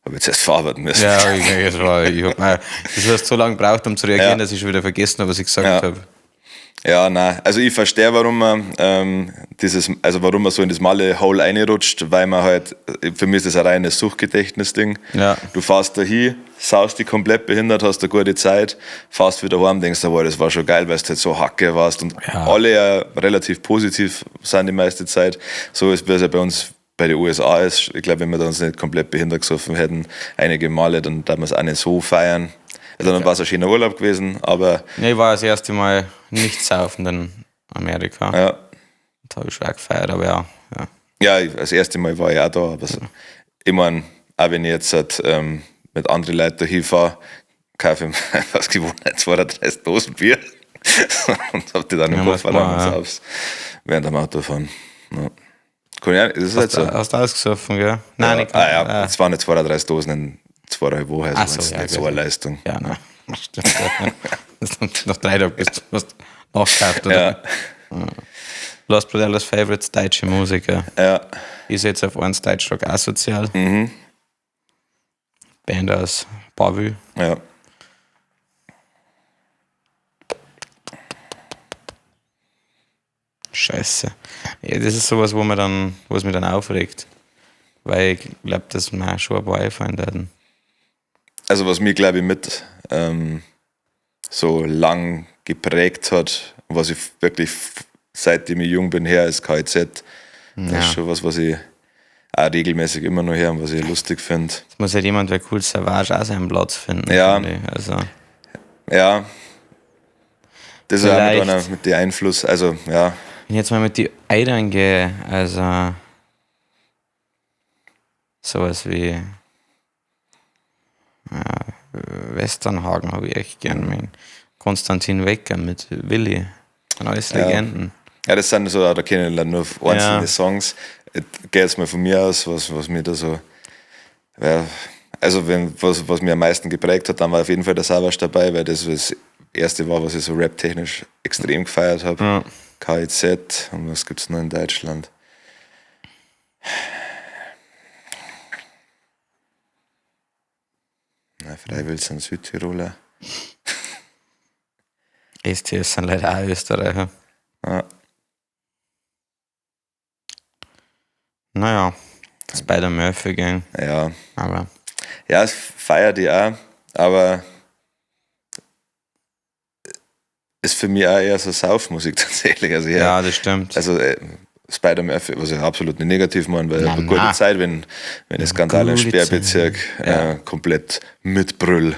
[SPEAKER 2] Habe jetzt erst verarbeiten müssen.
[SPEAKER 1] Ja, das hast so lange gebraucht, um zu reagieren, dass ich schon wieder vergessen habe, was ich gesagt habe.
[SPEAKER 2] Ja, nein, also ich verstehe, warum man warum man so in das Malle-Hole reinrutscht, weil man halt, für mich ist das ein reines Suchtgedächtnis-Ding.
[SPEAKER 1] Ja.
[SPEAKER 2] Du fährst da hin, saust dich komplett behindert, hast eine gute Zeit, fährst wieder heim, denkst du, das war schon geil, weil du halt so Hacke warst und alle ja relativ positiv sind die meiste Zeit. So ist es ja bei uns bei den USA ist. Ich glaube, wenn wir da uns nicht komplett behindert gesoffen hätten, einige Male, dann darf man es auch nicht so feiern. Also dann war es ein schöner Urlaub gewesen, aber...
[SPEAKER 1] Nee, ich war das erste Mal nicht saufen in Amerika.
[SPEAKER 2] Ja.
[SPEAKER 1] Da habe ich schon auch gefeiert, aber ja.
[SPEAKER 2] Ja, das erste Mal war ich auch da, aber ich meine, auch wenn ich jetzt mit anderen Leuten da hinfahre, kaufe ich mir aus Gewohnheit 32 Dosen Bier und habe die dann im Kopf während dem Autofahren. Ja.
[SPEAKER 1] Hast du ausgesoffen, gell? Nein, nicht.
[SPEAKER 2] Es waren nicht 32 Dosen in 2,5 Wochen, also das ist nicht so eine Leistung.
[SPEAKER 1] Ja, nein. Stimmt, ja. Nach 3 Tagen bist du nachgekauft, oder?
[SPEAKER 2] Ja.
[SPEAKER 1] Lost Brothers Favorites, deutsche Musiker.
[SPEAKER 2] Ja.
[SPEAKER 1] Ich setze auf eins Deutschrock asozial. Band aus Bavü.
[SPEAKER 2] Ja.
[SPEAKER 1] Scheiße. Ja, das ist sowas, wo es mich dann aufregt. Weil ich glaube, dass mir schon ein paar einfallen werden.
[SPEAKER 2] Also was mich, glaube ich, mit so lang geprägt hat, was ich wirklich seitdem ich jung bin her ist KIZ, das ist schon was ich auch regelmäßig immer noch höre und was ich lustig finde.
[SPEAKER 1] Es muss halt jemand, der cool Savage auch seinen Platz finden.
[SPEAKER 2] Ja.
[SPEAKER 1] Also.
[SPEAKER 2] Ja. Das ist auch mit dem Einfluss, also ja.
[SPEAKER 1] Wenn ich jetzt mal mit die Eidern gehe, also sowas wie Westernhagen habe ich echt gern mit Konstantin Wecker, mit Willi, alles Legenden.
[SPEAKER 2] Ja, das sind so, da kenne ich nur einzelne Songs. Geht jetzt mal von mir aus, was mir da so, also was mir am meisten geprägt hat, dann war auf jeden Fall der Savage dabei, weil das erste war, was ich so rap-technisch extrem gefeiert habe. Ja. KIZ, und was gibt es noch in Deutschland? Freiwild sind Südtiroler.
[SPEAKER 1] STS sind leider auch Österreicher.
[SPEAKER 2] Ja.
[SPEAKER 1] Naja, Spider-Murphy Gang.
[SPEAKER 2] Ja.
[SPEAKER 1] Aber.
[SPEAKER 2] Ja, es feiert die auch, aber ist für mich auch eher so Saufmusik tatsächlich. Also
[SPEAKER 1] ja, das stimmt.
[SPEAKER 2] Also Spider-Murphy, was ich absolut nicht negativ meine, weil eine gute Zeit, wenn der Skandal im Sperrbezirk komplett mitbrüll.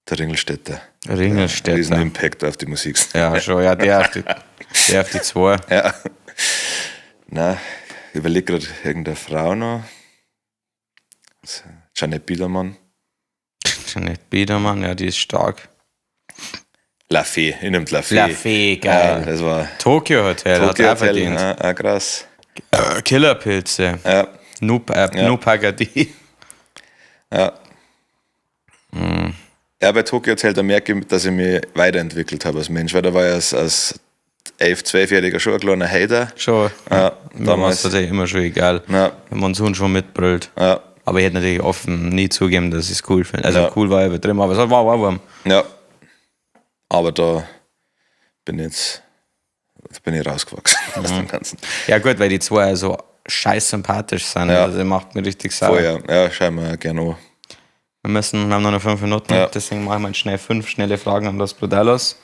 [SPEAKER 2] Der Ringelsstädter.
[SPEAKER 1] Ringelsstädter.
[SPEAKER 2] Riesen Impact auf die Musik.
[SPEAKER 1] Ja, schon, ja, der auf die zwei.
[SPEAKER 2] Ja. Na, ich überlege gerade irgendeine Frau noch. Jeanette Biedermann.
[SPEAKER 1] Jeanette Biedermann, ja, die ist stark.
[SPEAKER 2] La Fee, ich nehme La Fee.
[SPEAKER 1] La Fee, geil.
[SPEAKER 2] Ja, das war
[SPEAKER 1] Tokyo Hotel,
[SPEAKER 2] Tokyo
[SPEAKER 1] hat er
[SPEAKER 2] Hotel,
[SPEAKER 1] verdient.
[SPEAKER 2] Ja, krass.
[SPEAKER 1] Killerpilze.
[SPEAKER 2] Ja.
[SPEAKER 1] Nupagadi.
[SPEAKER 2] Ja. Ja, bei Tokyo Hotel, da merke ich, dass ich mich weiterentwickelt habe als Mensch, weil da war ich als 11-, 12-Jähriger schon ein kleiner Hater.
[SPEAKER 1] Schon.
[SPEAKER 2] Ja,
[SPEAKER 1] damals war das immer schon egal.
[SPEAKER 2] Ja.
[SPEAKER 1] Wenn man so schon mitbrüllt.
[SPEAKER 2] Ja.
[SPEAKER 1] Aber ich hätte natürlich offen nie zugeben, dass ich es cool finde. Also cool war ich übertrieben, aber es war warm.
[SPEAKER 2] Ja. Aber da bin ich rausgewachsen aus dem Ganzen.
[SPEAKER 1] Ja gut, weil die zwei so scheiß sympathisch sind.
[SPEAKER 2] Ja.
[SPEAKER 1] Also das macht mich richtig sauer.
[SPEAKER 2] Ja, scheinbar gerne auch.
[SPEAKER 1] Wir haben noch 5 Minuten, deswegen machen wir schnell 5 schnelle Fragen an das Brudalos.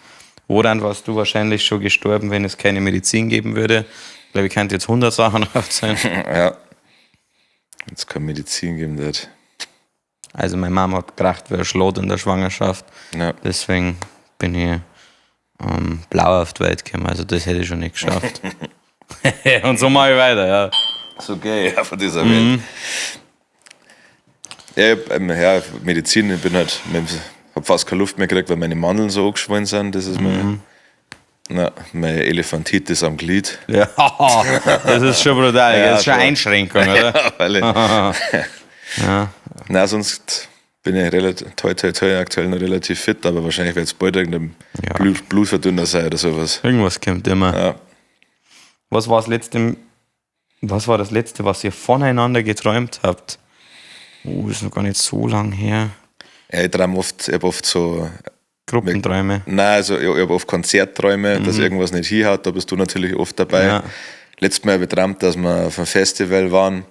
[SPEAKER 1] Woran warst du wahrscheinlich schon gestorben, wenn es keine Medizin geben würde? Ich glaube, ich könnte jetzt 100 Sachen aufzählen.
[SPEAKER 2] Ja. Wenn es keine Medizin geben wird.
[SPEAKER 1] Also meine Mama hat gedacht, wir Schlot in der Schwangerschaft.
[SPEAKER 2] Ja.
[SPEAKER 1] Deswegen bin ich blau auf die Welt gekommen. Also das hätte ich schon nicht geschafft. Und so mache ich weiter, ja.
[SPEAKER 2] So geil, ja, von dieser Welt. Ja, Medizin, ich habe fast keine Luft mehr gekriegt, weil meine Mandeln so angeschwollen sind. Das ist meine Elefantitis am Glied.
[SPEAKER 1] Ja, das ist schon brutal. Das ist schon eine Einschränkung, oder?
[SPEAKER 2] Ja, weil Na, sonst bin ich aktuell noch relativ fit, aber wahrscheinlich wird es bald irgendein Blutverdünner sein oder sowas.
[SPEAKER 1] Irgendwas kommt immer.
[SPEAKER 2] Ja.
[SPEAKER 1] Was war das letzte Was war das Letzte, was ihr voneinander geträumt habt? Das ist noch gar nicht so lang her.
[SPEAKER 2] Ja, ich habe oft so.
[SPEAKER 1] Gruppenträume.
[SPEAKER 2] Nein, also ich habe oft Konzertträume, dass irgendwas nicht hinhaut, da bist du natürlich oft dabei.
[SPEAKER 1] Ja.
[SPEAKER 2] Letztes Mal habe ich geträumt, dass wir auf einem Festival waren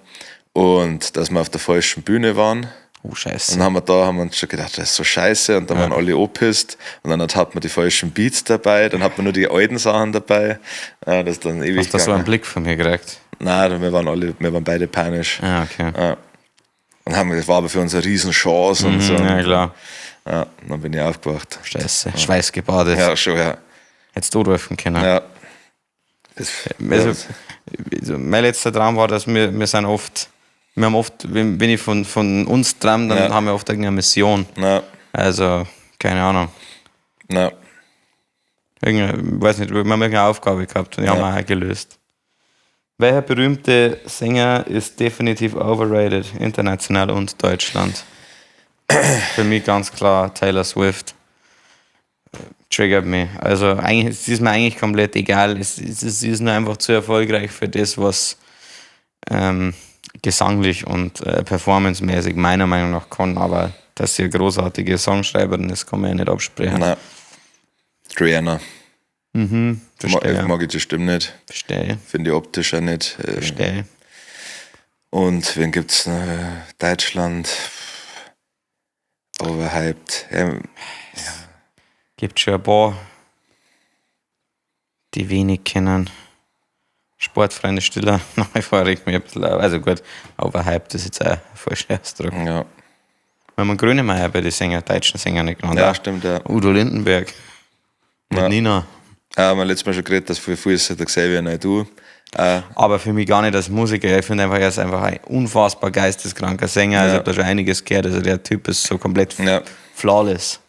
[SPEAKER 2] und dass wir auf der falschen Bühne waren.
[SPEAKER 1] Oh, scheiße.
[SPEAKER 2] Und dann haben wir uns schon gedacht, das ist so scheiße. Und dann waren alle angepisst. Und dann hat man die falschen Beats dabei. Dann hat man nur die alten Sachen dabei. Das ist dann ewig.
[SPEAKER 1] Hast du so einen Blick von mir gekriegt?
[SPEAKER 2] Nein, wir waren beide panisch.
[SPEAKER 1] Ja, okay.
[SPEAKER 2] Ja. Und das war aber für uns eine Riesen-Chance und so.
[SPEAKER 1] Ja, klar.
[SPEAKER 2] Ja, dann bin ich aufgewacht.
[SPEAKER 1] Scheiße. Ja. Schweißgebadet.
[SPEAKER 2] Ja, schon, ja.
[SPEAKER 1] Hättest du rufen können.
[SPEAKER 2] Ja.
[SPEAKER 1] Also, mein letzter Traum war, dass wir haben oft, wenn ich von uns träume, dann haben wir oft irgendeine Mission.
[SPEAKER 2] Ja.
[SPEAKER 1] Also, keine Ahnung.
[SPEAKER 2] Ja.
[SPEAKER 1] Ich weiß nicht, wir haben irgendeine Aufgabe gehabt und die haben wir auch gelöst. Welcher berühmte Sänger ist definitiv overrated, international und Deutschland? Für mich ganz klar Taylor Swift. Triggert mich. Also eigentlich, es ist mir eigentlich komplett egal. Sie ist nur einfach zu erfolgreich für das, was gesanglich und performancemäßig meiner Meinung nach kann. Aber dass sie eine großartige Songschreiberin ist, kann man ja nicht absprechen.
[SPEAKER 2] Nein. Rihanna.
[SPEAKER 1] Verstehe.
[SPEAKER 2] Mag ich die Stimme nicht.
[SPEAKER 1] Verstehe.
[SPEAKER 2] Finde ich optisch auch nicht.
[SPEAKER 1] Verstehe.
[SPEAKER 2] Und wen gibt's noch? Deutschland. Overhyped.
[SPEAKER 1] Gibt schon ein paar, die wenig kennen. Sportfreunde Stiller, nach wie vor regt mich ein bisschen auf. Also gut, overhyped ist jetzt auch ein falscher Ausdruck.
[SPEAKER 2] Ja.
[SPEAKER 1] Wenn man Grönemeyer bei den deutschen Sängern nicht genannt
[SPEAKER 2] Ja,
[SPEAKER 1] hat.
[SPEAKER 2] stimmt, ja.
[SPEAKER 1] Udo Lindenberg. Mit
[SPEAKER 2] Ja.
[SPEAKER 1] Nina.
[SPEAKER 2] Wir haben letztes Mal schon geredet, dass viel ist der Xavier Naidoo.
[SPEAKER 1] Aber für mich gar nicht als Musiker. Ich finde einfach, er ist einfach ein unfassbar geisteskranker Sänger. Also ich habe da schon einiges gehört. Also der Typ ist so komplett flawless.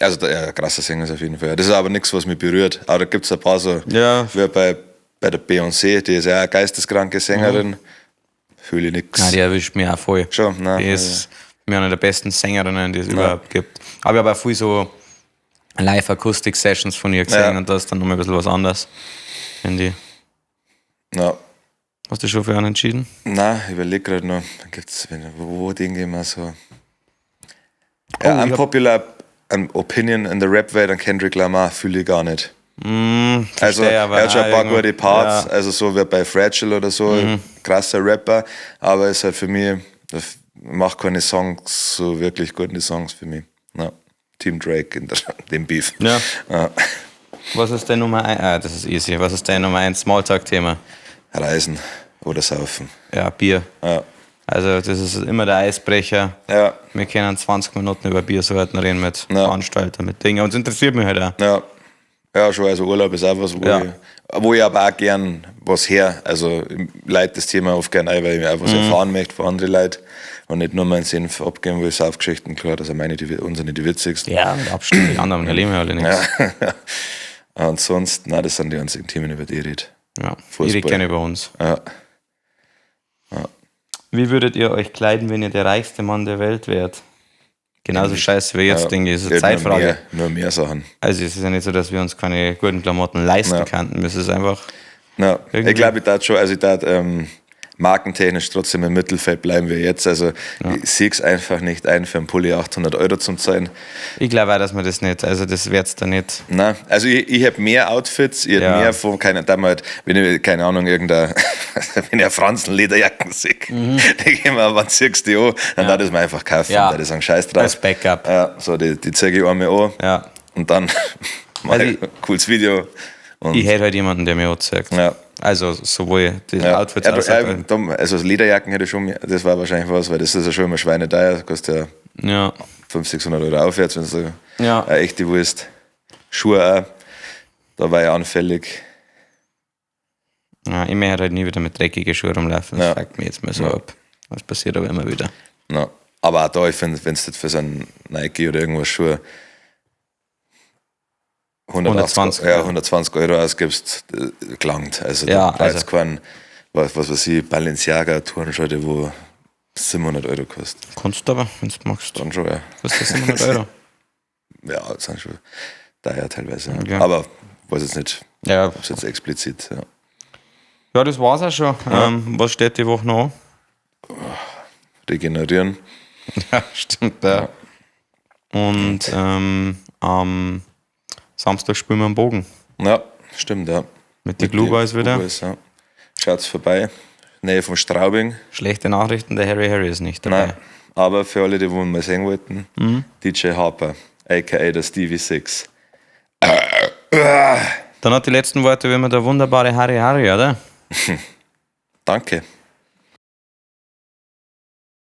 [SPEAKER 2] Also der krasser Sänger ist auf jeden Fall. Das ist aber nichts, was mich berührt. Aber da gibt es ein paar so, wie bei der Beyoncé, die ist ja eine geisteskranke Sängerin. Fühle ich nichts.
[SPEAKER 1] Nein, die erwischt mich auch voll.
[SPEAKER 2] Schon, nein.
[SPEAKER 1] Die ist mir eine der besten Sängerinnen, die es überhaupt gibt. Aber ich habe auch viel so Live-Akustik-Sessions von ihr gesehen und das ist dann nochmal ein bisschen was anderes, finde ich.
[SPEAKER 2] Ja.
[SPEAKER 1] Hast du schon für einen entschieden?
[SPEAKER 2] Nein, ich überlege gerade noch. Dann gibt's, wo denke ich mal so. Ja, unpopular Opinion in der Rap-Welt an Kendrick Lamar fühle ich gar nicht. Also er hat schon ein paar gute Parts, also so wie bei Fragile oder so, krasser Rapper, aber ist halt für mich, macht keine Songs so wirklich gute Songs für mich. Ja. Team Drake in dem Beef.
[SPEAKER 1] Ja. Was ist dein Nummer 1? Das ist easy. Was ist dein Nummer 1 Smalltalk-Thema?
[SPEAKER 2] Reisen oder Saufen.
[SPEAKER 1] Ja, Bier.
[SPEAKER 2] Ja.
[SPEAKER 1] Also das ist immer der Eisbrecher.
[SPEAKER 2] Ja.
[SPEAKER 1] Wir können 20 Minuten über Biersorten reden mit Veranstaltern, mit Dingen. Und es interessiert mich halt auch.
[SPEAKER 2] Ja. Ja, schon, also Urlaub ist auch was, wo ich aber auch gern was her, also ich leite das Thema oft gern ein, weil ich mir auch was erfahren möchte von anderen Leuten und nicht nur meinen Senf abgeben, weil Saufgeschichten, klar, dass unsere die witzigsten.
[SPEAKER 1] Ja, mit Abstand, die anderen erleben wir alle nichts.
[SPEAKER 2] Ja. Und sonst, nein, das sind die einzigen Themen, über die ich rede.
[SPEAKER 1] Ja, ich rede gerne über uns.
[SPEAKER 2] Ja.
[SPEAKER 1] Wie würdet ihr euch kleiden, wenn ihr der reichste Mann der Welt wärt? Genauso scheiße wie jetzt, denke ich, ist eine Zeitfrage.
[SPEAKER 2] Nur mehr Sachen.
[SPEAKER 1] Also es ist ja nicht so, dass wir uns keine guten Klamotten leisten könnten. Es ist einfach...
[SPEAKER 2] Ja. Ich glaube, ich darf schon, also ich darf markentechnisch trotzdem im Mittelfeld bleiben wir jetzt. Also ich sehe es einfach nicht ein, für einen Pulli 800 € zu zahlen.
[SPEAKER 1] Ich glaube auch, dass man das nicht, also das wird es da nicht.
[SPEAKER 2] Nein, also ich habe mehr Outfits, ich habe mehr von, wenn ich, keine Ahnung, wenn ich eine Franzen-Lederjacken sehe, denke ich mir, wann ziehst du die an? Dann darf ich es mir einfach kaufen, weil die sagen, scheiß drauf.
[SPEAKER 1] Als Backup.
[SPEAKER 2] Ja, so, die zeige ich einmal an und dann mache ich ein cooles Video. Und
[SPEAKER 1] ich hätte halt jemanden, der mir auch zeigt.
[SPEAKER 2] Ja.
[SPEAKER 1] Also sowohl die Outfits als auch...
[SPEAKER 2] Also Lederjacken hätte ich schon, das war wahrscheinlich was, weil das ist ja schon immer schweineteuer, das kostet ja 500-600 € aufwärts, wenn du eine echte Wurst. Schuhe auch, da war ich anfällig.
[SPEAKER 1] Ja, ich möchte halt nie wieder mit dreckigen Schuhen rumlaufen, das fragt mich jetzt mal so ab. Das passiert aber immer wieder.
[SPEAKER 2] Ja. Aber auch da, ich finde, wenn du für so einen Nike oder irgendwas Schuhe 120 € ausgibst, gelangt. Also da war jetzt kein, was weiß ich, Balenciaga-Turnschuhe, wo 700 € kostet.
[SPEAKER 1] Kannst du aber, wenn du magst.
[SPEAKER 2] Dann schon, ja.
[SPEAKER 1] Kostet 700 €?
[SPEAKER 2] Ja, das sind schon daher teilweise.
[SPEAKER 1] Okay.
[SPEAKER 2] Aber weiß jetzt nicht,
[SPEAKER 1] ob
[SPEAKER 2] es jetzt explizit,
[SPEAKER 1] Ja, das war's auch schon. Was steht die Woche noch an?
[SPEAKER 2] Regenerieren.
[SPEAKER 1] Ja, stimmt, ja. Und am Samstag spielen wir am Bogen.
[SPEAKER 2] Ja, stimmt, ja.
[SPEAKER 1] Mit den Glue-Boys wieder.
[SPEAKER 2] Glue-Boys, ja. Schaut's vorbei. Nähe von Straubing.
[SPEAKER 1] Schlechte Nachrichten, der Harry ist nicht dabei.
[SPEAKER 2] Nein, aber für alle, die mal sehen wollten, DJ Harper, a.k.a. der Stevie Six.
[SPEAKER 1] Dann hat die letzten Worte wie immer der wunderbare Harry, oder?
[SPEAKER 2] Danke.